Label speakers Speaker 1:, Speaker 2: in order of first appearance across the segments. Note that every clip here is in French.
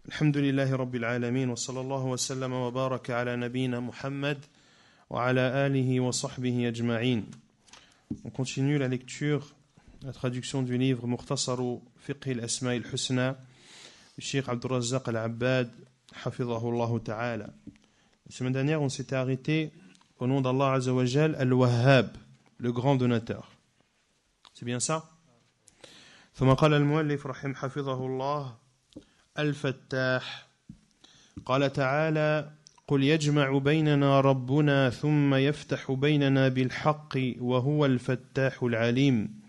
Speaker 1: الحمد لله رب العالمين وصلى الله وسلم وبارك على نبينا محمد وعلى آله وصحبه أجمعين. On continue la lecture, la traduction du livre Mukhtasaru Fiqh al-Asma' al-Husna du Cheikh Abdul Razzaq al-Abbad hafidhahullah ta'ala. La semaine dernière, on s'était arrêté au nom d'Allah Azza wa Jal al-Wahhab, le grand donateur. C'est bien ça? ثم قال المؤلف رحمه حفظه الله الفتاح قال تعالى قل يجمع بيننا ربنا ثم يفتح بيننا بالحق وهو الفتاح العليم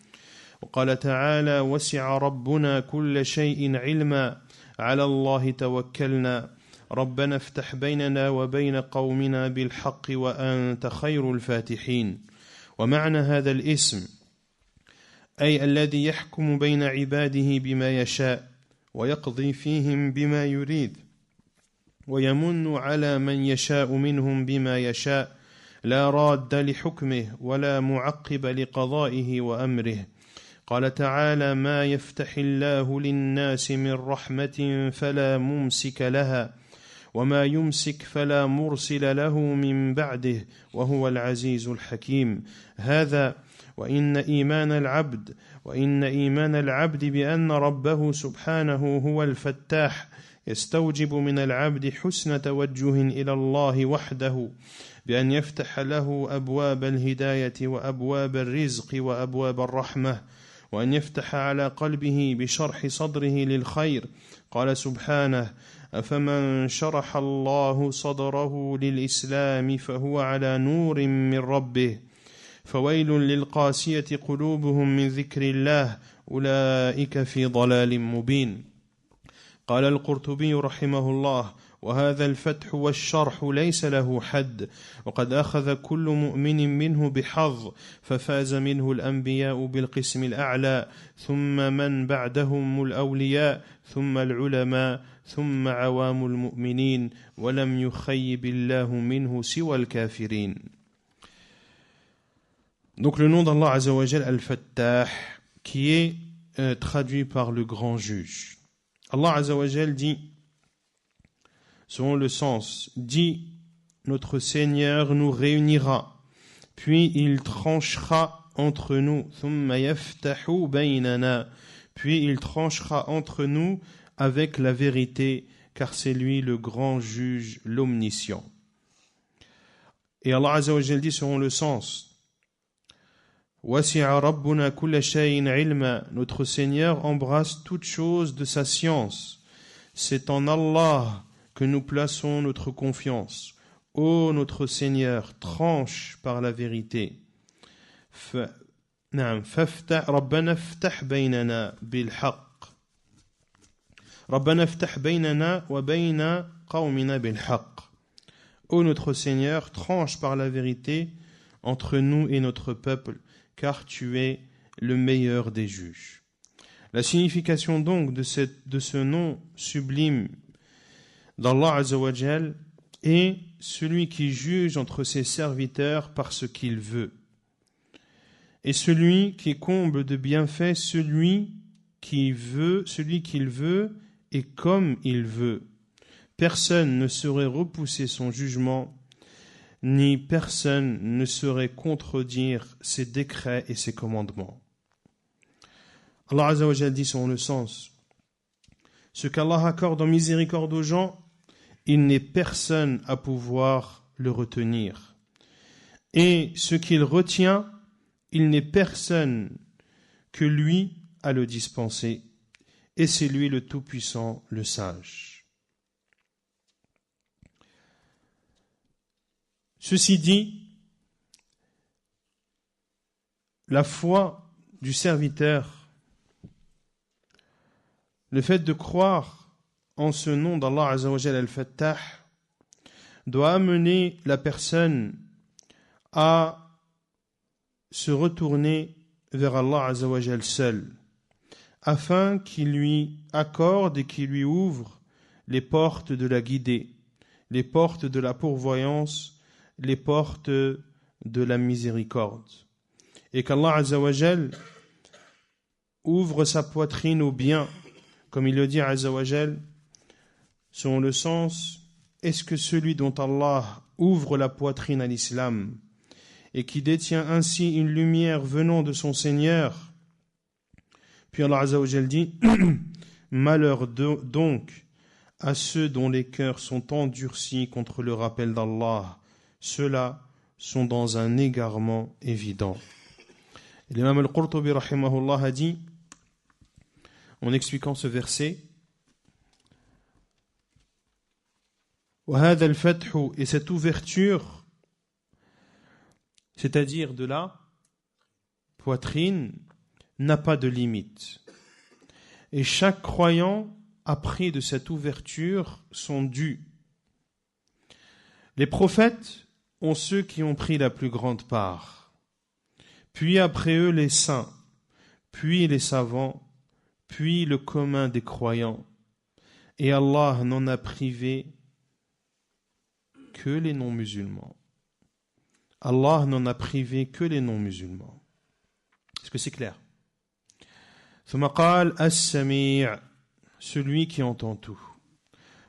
Speaker 1: وقال تعالى وسع ربنا كل شيء علما على الله توكلنا ربنا افتح بيننا وبين قومنا بالحق وأنت خير الفاتحين. ومعنى هذا الاسم أي الذي يحكم بين عباده بما يشاء ويقضي فيهم بما يريد ويمن على من يشاء منهم بما يشاء لا راد لحكمه ولا معقب لقضائه وأمره. قال تعالى ما يفتح الله للناس من رحمة فلا ممسك لها وما يمسك فلا مرسل له من بعده وهو العزيز الحكيم. هذا وإن إيمان العبد بأن ربه سبحانه هو الفتاح يستوجب من العبد حسن توجه إلى الله وحده بأن يفتح له أبواب الهداية وأبواب الرزق وأبواب الرحمة وأن يفتح على قلبه بشرح صدره للخير. قال سبحانه أفمن شرح الله صدره للإسلام فهو على نور من ربه فويل للقاسية قلوبهم من ذكر الله أولئك في ضلال مبين. قال القرطبي رحمه الله وهذا الفتح والشرح ليس له حد وقد أخذ كل مؤمن منه بحظ ففاز منه الأنبياء بالقسم الأعلى ثم من بعدهم الأولياء ثم العلماء ثم عوام المؤمنين ولم يخيب الله منه سوى الكافرين. Donc le nom d'Allah Azza wa Jal Al-Fattah qui est traduit par le grand juge. Allah Azza wa Jal dit, selon le sens, dit notre Seigneur nous réunira, puis il tranchera entre nous, thumma yaftahu baynana, puis il tranchera entre nous avec la vérité, car c'est lui le grand juge, l'omniscient. Et Allah Azza wa Jal dit selon le sens, وَسِعَ رَبُّنَا كُلَّ شَيْءٍ عِلْمًا, notre Seigneur embrasse toute chose de sa science. C'est en Allah que nous plaçons notre confiance. Ô notre Seigneur, tranche par la vérité. رَبَّنَا افتح بيننا بالحق رَبَّنَا افتح بيننا وبين قومنا بالحق. Ô notre Seigneur, tranche par la vérité entre nous et notre peuple, car tu es le meilleur des juges. La signification donc de ce nom sublime d'Allah Azza wa Jal est celui qui juge entre ses serviteurs par ce qu'il veut, et celui qui comble de bienfaits celui qu'il veut et comme il veut. Personne ne saurait repousser son jugement, ni personne ne saurait contredire ses décrets et ses commandements. Allah Azza wa Jal dit selon le sens, ce qu'Allah accorde en miséricorde aux gens, il n'est personne à pouvoir le retenir. Et ce qu'il retient, il n'est personne que lui à le dispenser. Et c'est lui le Tout-Puissant, le Sage. Ceci dit, la foi du serviteur, le fait de croire en ce nom d'Allah Azza wa Jal Al-Fattah doit amener la personne à se retourner vers Allah Azza wa Jal seul, afin qu'il lui accorde et qu'il lui ouvre les portes de la guidée, les portes de la pourvoyance, les portes de la miséricorde, et qu'Allah Azza wa Jal ouvre sa poitrine au bien, comme il le dit Azza wa Jal selon le sens, est-ce que celui dont Allah ouvre la poitrine à l'islam et qui détient ainsi une lumière venant de son Seigneur, puis Allah Azza wa Jal dit malheur donc à ceux dont les cœurs sont endurcis contre le rappel d'Allah, ceux-là sont dans un égarement évident. L'imam al-Qurtubi rahimahullah a dit, en expliquant ce verset, وهذا الفتح, et cette ouverture, c'est-à-dire de la poitrine, n'a pas de limite. Et chaque croyant a pris de cette ouverture son dû. Les prophètes ont ceux qui ont pris la plus grande part, puis après eux les saints, puis les savants, puis le commun des croyants. Et Allah n'en a privé que les non-musulmans. Allah n'en a privé que les non-musulmans. Est-ce que c'est clair? ثم قال السميع, celui qui entend tout.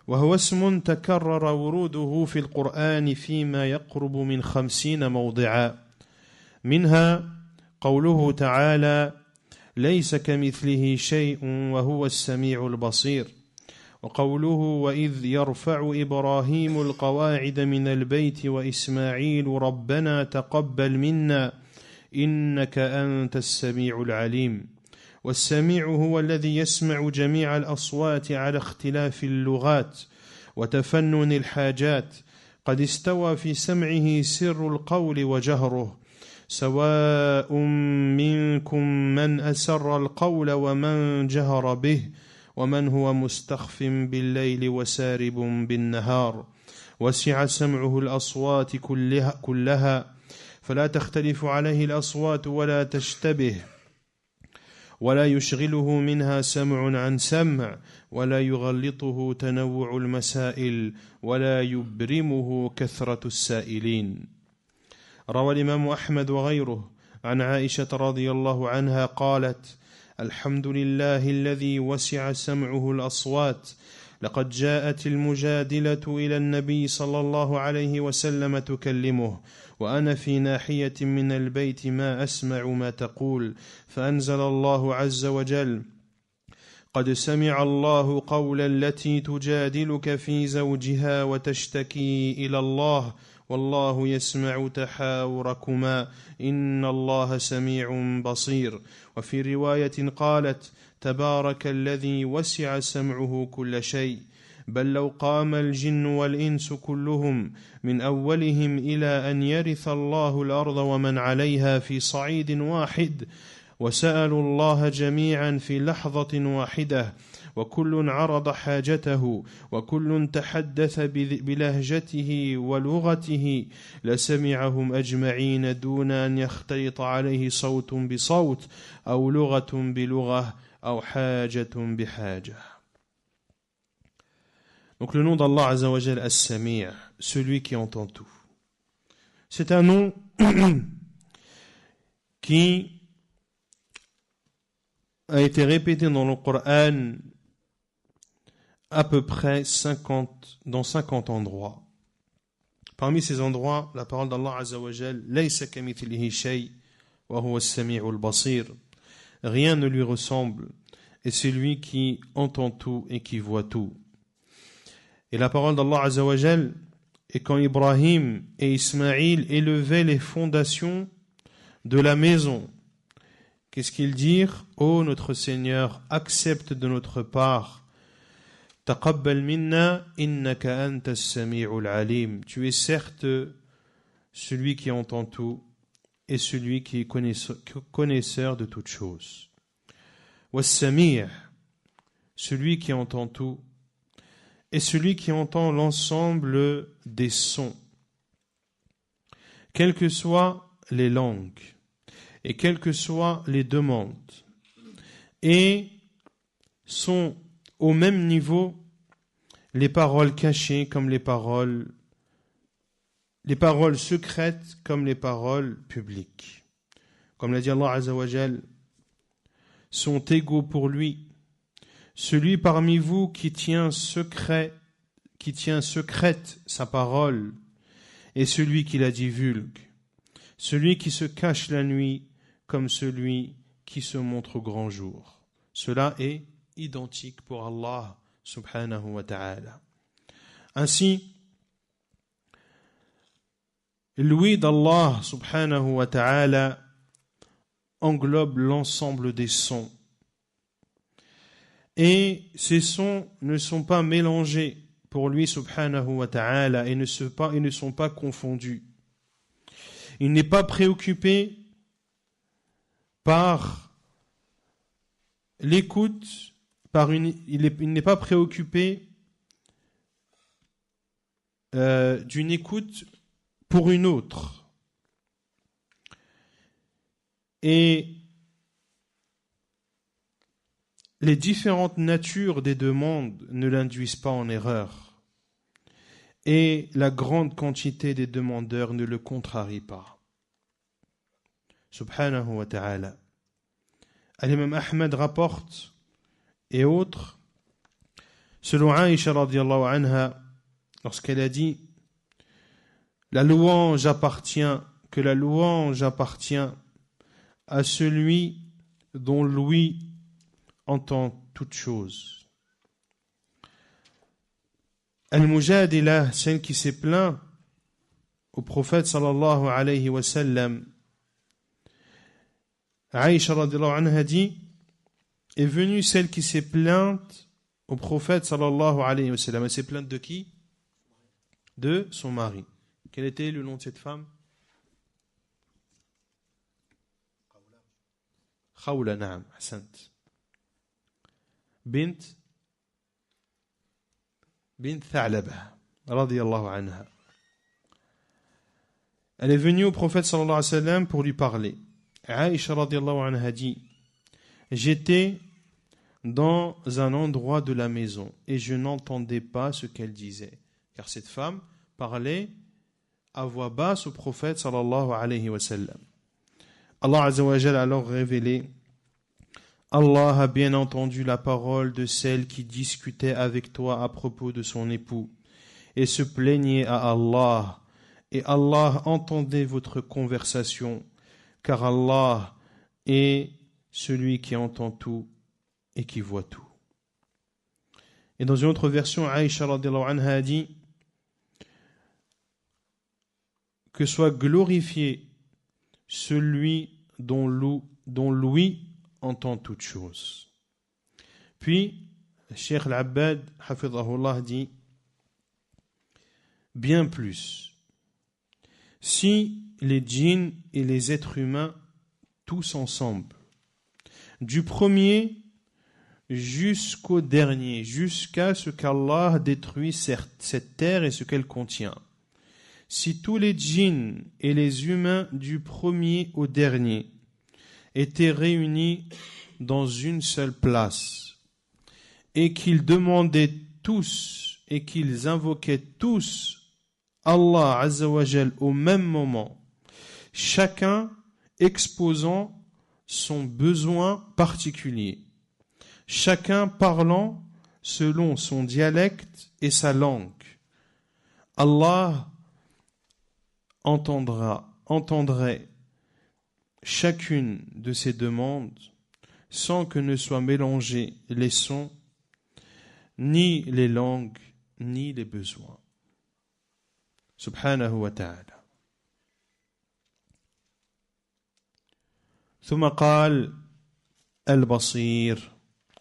Speaker 1: وهو اسم تكرر وروده في القرآن فيما يقرب من 50 موضعا منها قوله تعالى ليس كمثله شيء وهو السميع البصير وقوله وإذ يرفع إبراهيم القواعد من البيت وإسماعيل ربنا تقبل منا إنك أنت السميع العليم والسميع هو الذي يسمع جميع الأصوات على اختلاف اللغات وتفنن الحاجات قد استوى في سمعه سر القول وجهره سواء منكم من أسر القول ومن جهر به ومن هو مستخف بالليل وسارب بالنهار وسع سمعه الأصوات كلها فلا تختلف عليه الأصوات ولا تشتبه ولا يشغله منها سمع عن سمع ولا يغلطه تنوع المسائل ولا يبرمه كثرة السائلين. روى الإمام أحمد وغيره عن عائشة رضي الله عنها قالت الحمد لله الذي وسع سمعه الأصوات لقد جاءت المجادلة إلى النبي صلى الله عليه وسلم تكلمه وأنا في ناحية من البيت ما أسمع ما تقول فأنزل الله عز وجل قد سمع الله قول التي تجادلك في زوجها وتشتكي إلى الله والله يسمع تحاوركما إن الله سميع بصير. وفي رواية قالت تبارك الذي وسع سمعه كل شيء بل لو قام الجن والإنس كلهم من أولهم إلى أن يرث الله الأرض ومن عليها في صعيد واحد وسألوا الله جميعا في لحظة واحدة وكل عرض حاجته وكل تحدث بلهجته ولغته لسمعهم أجمعين دون أن يختلط عليه صوت بصوت أو لغة بلغة أو حاجة بحاجة. Donc le nom d'Allah Azza wa Jal As-Sami', celui qui entend tout. C'est un nom qui a été répété dans le Coran à peu près dans 50 endroits. Parmi ces endroits, la parole d'Allah Azza wa Jal Laysa kamithlihi shay wa huwa as-sami'ul basir. Rien ne lui ressemble, et c'est lui qui entend tout et qui voit tout. Et la parole d'Allah Azza wa Jal, et quand Ibrahim et Ismaïl élevaient les fondations de la maison, qu'est-ce qu'ils dirent? Ô notre Seigneur, accepte de notre part. Taqabbal minna innaka anta as-sami'ul alim. Tu es certes celui qui entend tout et celui qui est connaisseur de toutes choses. Was-sami', celui qui entend tout et celui qui entend l'ensemble des sons, quelles que soient les langues et quelles que soient les demandes, et sont au même niveau les paroles cachées comme les paroles secrètes comme les paroles publiques. Comme l'a dit Allah Azza wa Jal, sont égaux pour lui celui parmi vous qui tient secret qui tient secrète sa parole et celui qui la divulgue, celui qui se cache la nuit comme celui qui se montre au grand jour. Cela est identique pour Allah subhanahu wa ta'ala. Ainsi, l'ouïe d'Allah subhanahu wa ta'ala englobe l'ensemble des sons. Et ces sons ne sont pas mélangés pour lui subhanahu wa ta'ala et ne sont pas confondus. Il n'est pas préoccupé par l'écoute, il n'est pas préoccupé d'une écoute pour une autre. Et les différentes natures des demandes ne l'induisent pas en erreur. Et la grande quantité des demandeurs ne le contrarie pas. Subhanahu wa ta'ala. Al-Imam Ahmed rapporte, et autres, selon Aïcha radiallahu anha, lorsqu'elle a dit que la louange appartient à celui dont l'ouïe entend toute chose. Al-Mujadilah, celle qui s'est plaint au prophète sallallahu alayhi wa sallam, Aïcha radiallahu anha dit, est venue celle qui s'est plainte au prophète sallallahu alayhi wa sallam. Elle s'est plainte de qui? De son mari. Quel était le nom de cette femme? Khawla, na'am, ahsant. Bint Tha'laba, radiyallahu anha. Elle est venue au prophète sallallahu alayhi wa sallam pour lui parler. Aïcha radiyallahu anha dit, j'étais dans un endroit de la maison et je n'entendais pas ce qu'elle disait. Car cette femme parlait à voix basse au prophète sallallahu alayhi wa sallam. Allah azza wa jalla a alors révélé, Allah a bien entendu la parole de celle qui discutait avec toi à propos de son époux et se plaignait à Allah, et Allah entendait votre conversation, car Allah est celui qui entend tout et qui voit tout. Et dans une autre version, Aïcha radiallahu anha a dit que soit glorifié celui dont l'ouïe entend toute chose. Puis, Cheikh Al-Abbad, hafidhahullah, dit bien plus. Si les djinns et les êtres humains, tous ensemble, du premier jusqu'au dernier, jusqu'à ce qu'Allah détruise cette terre et ce qu'elle contient, si tous les djinns et les humains du premier au dernier étaient réunis dans une seule place et qu'ils demandaient tous et qu'ils invoquaient tous Allah Azza wa Jal au même moment, chacun exposant son besoin particulier, chacun parlant selon son dialecte et sa langue, Allah entendrait chacune de ces demandes sans que ne soient mélangés les sons, ni les langues, ni les besoins. Subhanahu wa ta'ala. ثم قال البصير,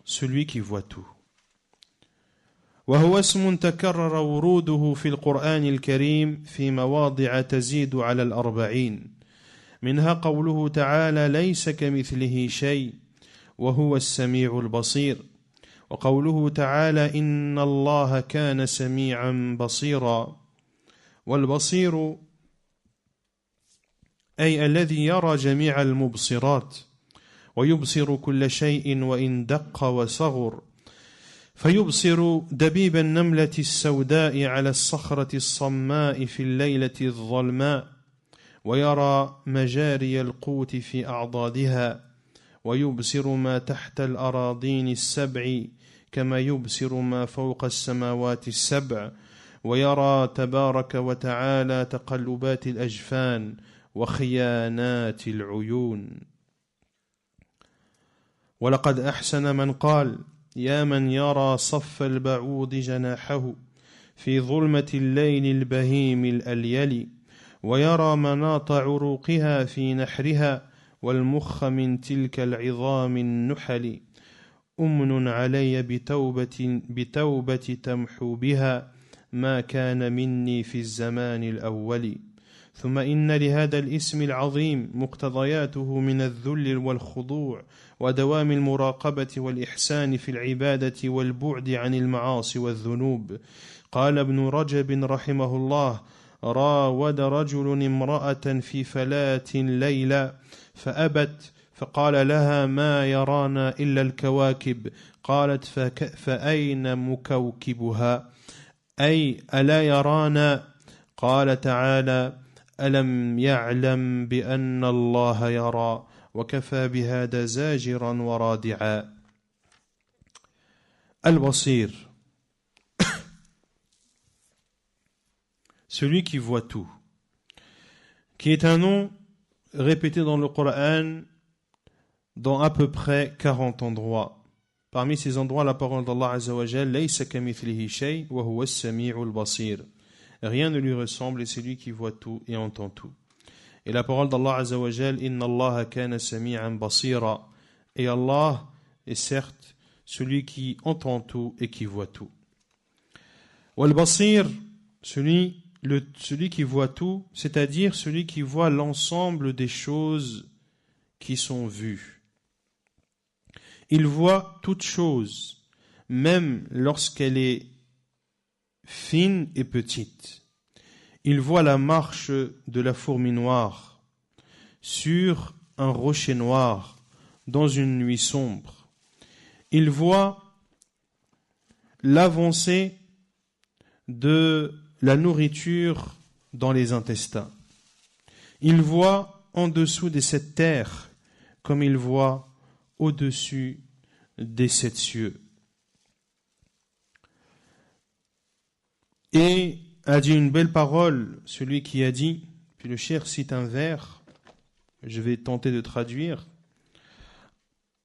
Speaker 1: celui qui voit tout. وهو اسم تكرر وروده في القرآن الكريم في مواضع تزيد على 40. منها قوله تعالى ليس كمثله شيء وهو السميع البصير، وقوله تعالى إن الله كان سميعا بصيرا. والبصير أي الذي يرى جميع المبصرات ويبصر كل شيء وإن دق وصغر، فيبصر دبيب النملة السوداء على الصخرة الصماء في الليلة الظلماء، ويرى مجاري القوت في أعضادها، ويبصر ما تحت الأراضين السبع كما يبصر ما فوق السماوات السبع ويرى تبارك وتعالى تقلبات الأجفان وخيانات العيون. ولقد أحسن من قال: يا من يرى صف البعوض جناحه في ظلمة الليل البهيم الأليل ويرى مناط عروقها في نحرها والمخ من تلك العظام النحل أمن علي بتوبة تمحو بها ما كان مني في الزمان الأول. ثم إن لهذا الاسم العظيم مقتضياته من الذل والخضوع ودوام المراقبة والإحسان في العبادة والبعد عن المعاصي والذنوب. قال ابن رجب رحمه الله: راود رجل امرأة في فلاة ليلة فأبت فقال لها: ما يرانا إلا الكواكب. قالت: فأين مكوكبها؟ أي ألا يرانا؟ قال تعالى: ألم يعلم بأن الله يرى وكفى بهذا زاجرا ورادعا. Al-Basir, celui qui voit tout, qui est un nom répété dans le Coran dans à peu près 40 endroits. Parmi ces endroits, la parole d'Allah Azza wa Jal: Laysa kamithlihi shay wa huwa as-sami'ul basir. Rien ne lui ressemble et c'est lui qui voit tout et entend tout. Et la parole d'Allah Azza wa Jal: Inna Allah kana sami'an basira. Et Allah est certes celui qui entend tout et qui voit tout. Wal basir, celui qui voit tout, c'est-à-dire celui qui voit l'ensemble des choses qui sont vues. Il voit toute chose, même lorsqu'elle est fine et petite. Il voit la marche de la fourmi noire sur un rocher noir dans une nuit sombre. Il voit l'avancée de la nourriture dans les intestins. Il voit en dessous des 7 terres comme il voit au-dessus des 7 cieux. Et a dit une belle parole, celui qui a dit, puis le cheikh cite un vers, je vais tenter de traduire: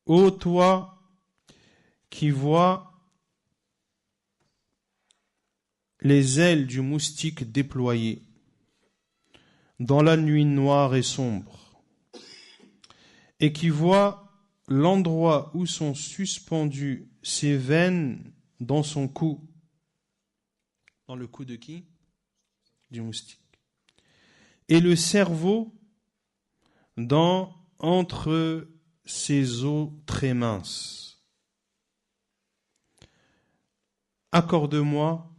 Speaker 1: ô toi qui vois les ailes du moustique déployées dans la nuit noire et sombre, et qui voit l'endroit où sont suspendues ses veines dans son cou. Dans le cou de qui? Du moustique. Et le cerveau entre ses os très minces. Accorde-moi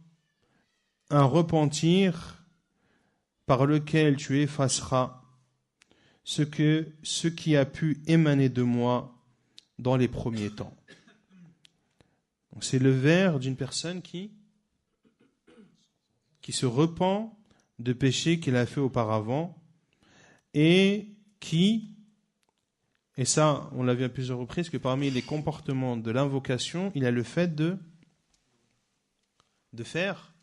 Speaker 1: un repentir par lequel tu effaceras ce qui a pu émaner de moi dans les premiers temps. Donc c'est le vers d'une personne qui se repent de péchés qu'il a fait auparavant et ça on l'a vu à plusieurs reprises, que parmi les comportements de l'invocation, il y a le fait de faire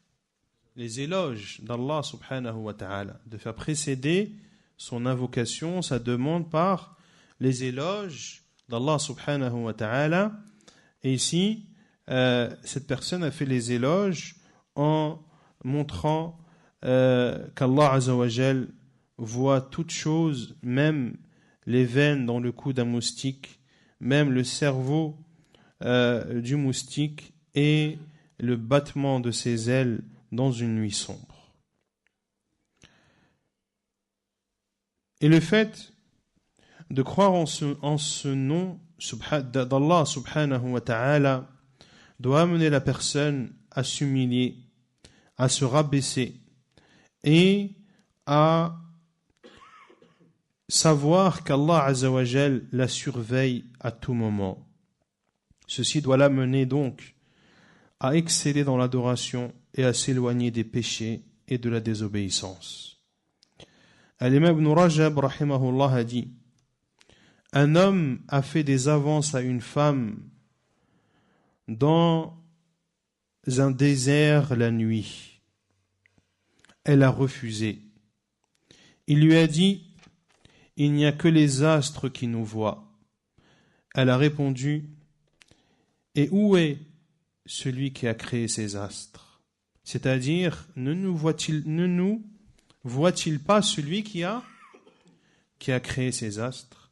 Speaker 1: les éloges d'Allah subhanahu wa ta'ala, de faire précéder son invocation, sa demande par les éloges d'Allah subhanahu wa ta'ala. Et ici, cette personne a fait les éloges en montrant qu'Allah Azza wa Jal voit toutes choses, même les veines dans le cou d'un moustique, même le cerveau du moustique et le battement de ses ailes dans une nuit sombre. Et le fait de croire en ce nom d'Allah subhanahu wa ta'ala doit amener la personne à s'humilier, à se rabaisser et à savoir qu'Allah Azza wa Jal la surveille à tout moment. Ceci doit l'amener donc à exceller dans l'adoration et à s'éloigner des péchés et de la désobéissance. Al-Imam Ibn Rajab rahimahullah a dit: un homme a fait des avances à une femme dans un désert la nuit. Elle a refusé. Il lui a dit, il n'y a que les astres qui nous voient. Elle a répondu, et où est celui qui a créé ces astres? C'est-à-dire, ne nous voit-il pas celui qui a créé ces astres?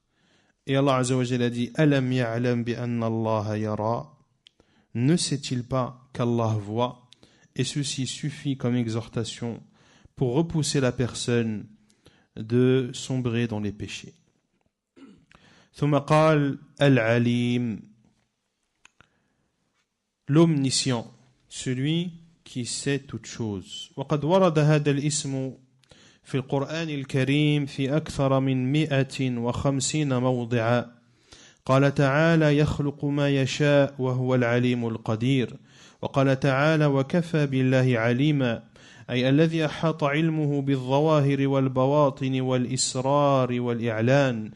Speaker 1: Et Allah Azza wa Jalla a dit, Alam ya'lam bi anna Allah yara. Ne sait-il pas qu'Allah voit? Et ceci suffit comme exhortation pour repousser la personne de sombrer dans les péchés. ثم قال العليم, l'omniscient, celui qui sait toutes choses. وقد ورد هذا الاسم في القرآن الكريم في أكثر من 150 موضعا. قال تعالى يخلق ما يشاء وهو العليم القدير. وقال تعالى وكفى بالله عليما، أي الذي أحاط علمه بالظواهر والبواطن والإسرار والإعلان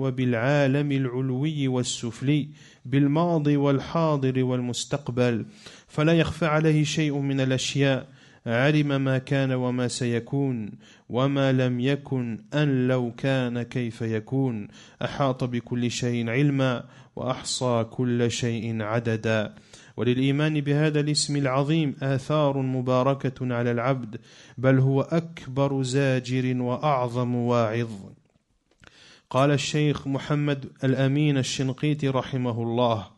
Speaker 1: وبالعالم العلوي والسفلي بالماضي والحاضر والمستقبل، فلا يخفى عليه شيء من الأشياء، علم ما كان وما سيكون وما لم يكن أن لو كان كيف يكون، أحاط بكل شيء علما وأحصى كل شيء عددا. وللإيمان بهذا الاسم العظيم آثار مباركة على العبد، بل هو أكبر زاجر وأعظم واعظ. قال الشيخ محمد الأمين الشنقيطي رحمه الله: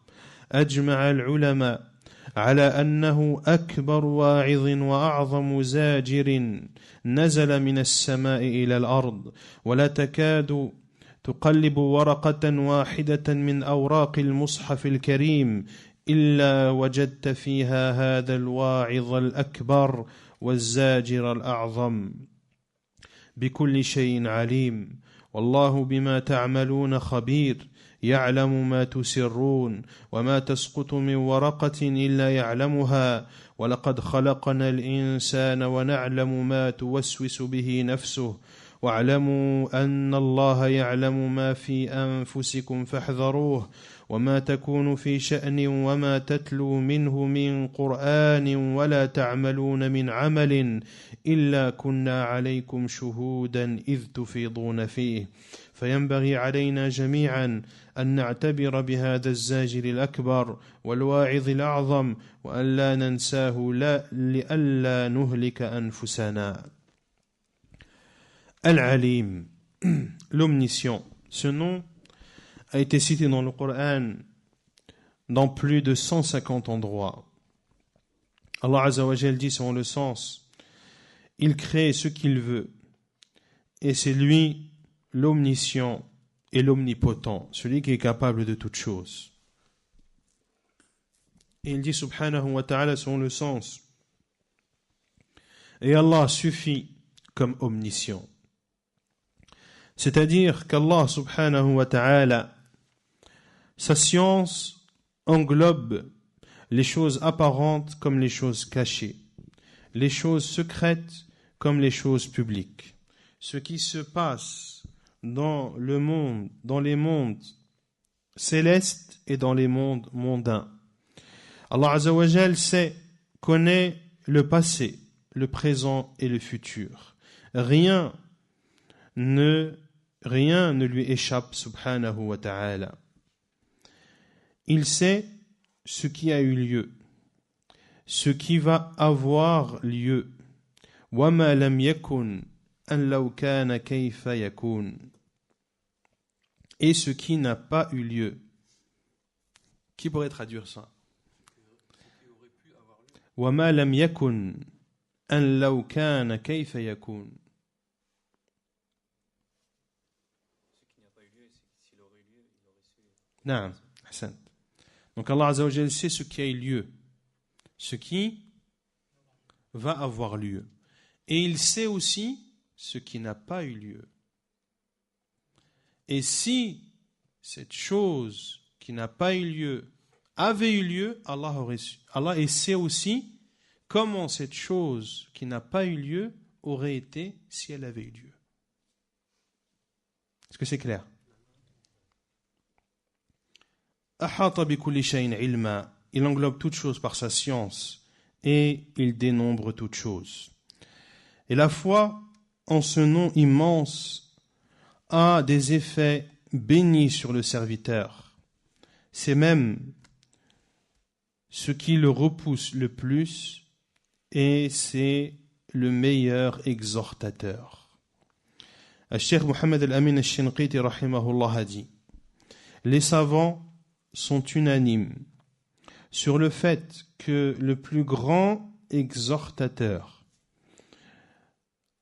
Speaker 1: أجمع العلماء على أنه أكبر واعظ وأعظم زاجر نزل من السماء إلى الأرض، ولا تكاد تقلب ورقة واحدة من أوراق المصحف الكريم إلا وجدت فيها هذا الواعظ الأكبر والزاجر الأعظم. بكل شيء عليم، والله بما تعملون خبير، يعلم ما تسرون وما تسقط من ورقة إلا يعلمها، ولقد خلقنا الإنسان ونعلم ما توسوس به نفسه، واعلموا أن الله يعلم ما في أنفسكم فاحذروه، وما تكون في شأن وما تتلو منه من قرآن ولا تعملون من عمل إلا كنا عليكم شهودا إذ تفيضون فيه، فينبغي علينا جميعا أن نعتبر بهذا الزاجر الأكبر والواعظ الأعظم، وأن لا ننساه لئلا نهلك أنفسنا. Al-Alim, l'omniscient. Ce nom a été cité dans le Coran dans plus de 150 endroits. Allah Azza wa Jal dit selon le sens, il crée ce qu'il veut, et c'est lui l'omniscient et l'omnipotent, celui qui est capable de toutes choses. Et il dit subhanahu wa ta'ala selon le sens, et Allah suffit comme omniscient. C'est-à-dire qu'Allah subhanahu wa ta'ala, sa science englobe les choses apparentes comme les choses cachées, les choses secrètes comme les choses publiques. Ce qui se passe dans le monde, dans les mondes célestes et dans les mondes mondains. Allah Azza wa Jal connaît le passé, le présent et le futur. Rien ne lui échappe, subhanahu wa ta'ala. Il sait ce qui a eu lieu, ce qui va avoir lieu. وَمَا لَمْ يَكُنْ أَنْ لَوْ كَانَ كَيْفَ يَكُونَ. Et ce qui n'a pas eu lieu. Qui pourrait traduire ça? وَمَا لَمْ يَكُنْ أَنْ لَوْ كَانَ كَيْفَ يَكُونَ. Naam, Hassan. Donc Allah Azza wa Jal sait ce qui a eu lieu, ce qui va avoir lieu. Et il sait aussi ce qui n'a pas eu lieu. Et si cette chose qui n'a pas eu lieu avait eu lieu, Allah sait aussi comment cette chose qui n'a pas eu lieu aurait été si elle avait eu lieu. Est-ce que c'est clair? ahata bi kulli shay'in ilma. Il englobe toute chose par sa science et il dénombre toute chose. Et la foi en ce nom immense a des effets bénis sur le serviteur. C'est même ce qui le repousse le plus et c'est le meilleur exhortateur. Cheikh Mohammed Al-Amin Al-Shinqiti rahimahullah a dit: les savants sont unanimes sur le fait que le plus grand exhortateur,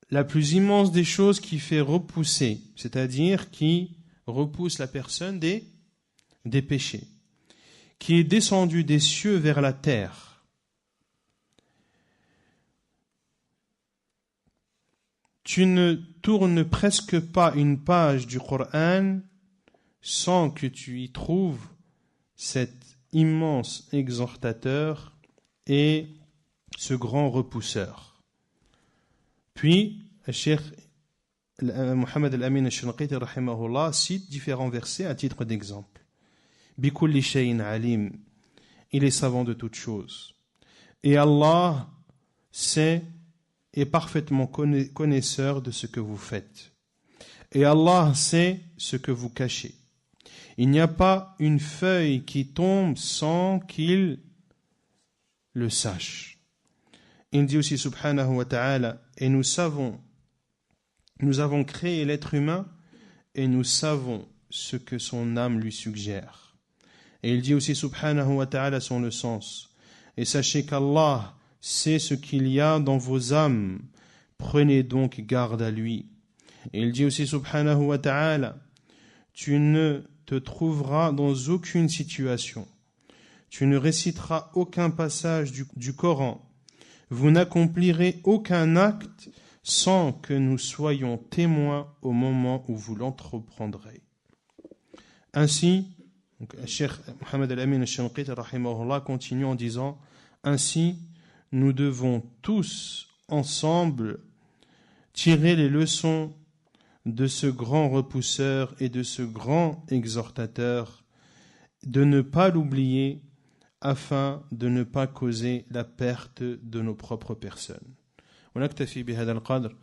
Speaker 1: la plus immense des choses qui fait repousser, c'est-à-dire qui repousse la personne des péchés, qui est descendu des cieux vers la terre. Tu ne tournes presque pas une page du Coran sans que tu y trouves cet immense exhortateur et ce grand repousseur. Puis, le Cheikh Mohammed Al-Amin Al-Shinqiti rahimahullah cite différents versets à titre d'exemple. Bi kulli shay'in alim, il est savant de toutes choses. Et Allah sait est parfaitement connaisseur de ce que vous faites. Et Allah sait ce que vous cachez. Il n'y a pas une feuille qui tombe sans qu'il le sache. Il dit aussi subhanahu wa ta'ala, et nous avons créé l'être humain et nous savons ce que son âme lui suggère. Et il dit aussi subhanahu wa ta'ala son le sens, et sachez qu'Allah sait ce qu'il y a dans vos âmes, prenez donc garde à lui. Et il dit aussi subhanahu wa ta'ala, tu ne te trouveras dans aucune situation, tu ne réciteras aucun passage du Coran, vous n'accomplirez aucun acte sans que nous soyons témoins au moment où vous l'entreprendrez. Ainsi, Cheikh Mohammed Al-Amin Al-Shinqiti rahimahullah continue en disant, ainsi nous devons tous ensemble tirer les leçons de ce grand repousseur et de ce grand exhortateur, de ne pas l'oublier afin de ne pas causer la perte de nos propres personnes. ونكتفي بهذا القدر